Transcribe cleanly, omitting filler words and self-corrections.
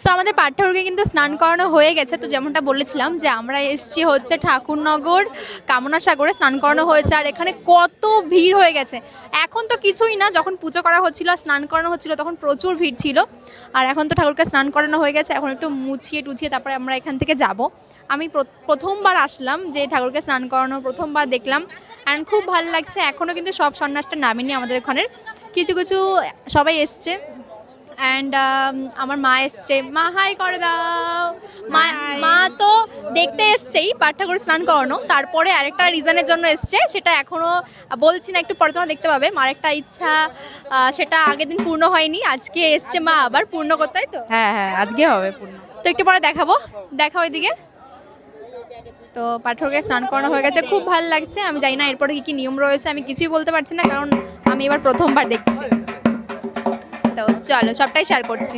So আমাদের পাঠ ঠাকুরকে কিন্তু স্নান করানো হয়ে গেছে। তো যেমনটা বলেছিলাম যে আমরা এসেছি হচ্ছে ঠাকুরনগর কামনা সাগরে, স্নান করানো হয়েছে আর এখানে কত ভিড় হয়ে গেছে। এখন তো কিছুই না, যখন পুজো করা হচ্ছিল আর স্নান করানো হচ্ছিল তখন প্রচুর ভিড় ছিল। আর এখন তো ঠাকুরকে স্নান করানো হয়ে গেছে, এখন একটু মুছিয়ে টুছিয়ে তারপরে আমরা এখান থেকে যাব। আমি প্রথমবার আসলাম যে ঠাকুরকে স্নান করানো, প্রথমবার দেখলাম অ্যান্ড খুব ভালো লাগছে। এখনও কিন্তু সব সন্ন্যাসটা নামেনি আমাদের ওখানের, কিছু কিছু সবাই এসছে। অ্যান্ড আমার মা এসছে, মা হাই করে দাও। মা মা তো দেখতে এসছেই পাঠ ঠাকুর স্নান করানো, তারপরে আরেকটা রিজনের জন্য এসছে, সেটা এখনও বলছি না, একটু পরে তোমরা দেখতে পাবে। মার একটা ইচ্ছা সেটা আগের দিন পূর্ণ হয়নি, আজকে এসছে মা আবার পূর্ণ করতে, তাই তো? হ্যাঁ হ্যাঁ, আজকে হবে পূর্ণ। তো একটু পরে দেখাবো, দেখাও এদিকে। তো পাঠ ঠাকুরকে স্নান করানো হয়ে গেছে, খুব ভালো লাগছে। আমি জানি না এরপরে কী কী নিয়ম রয়েছে, আমি কিছুই বলতে পারছি না, কারণ আমি এবার প্রথমবার দেখছি। তো চলো সবটাই শেয়ার করছি।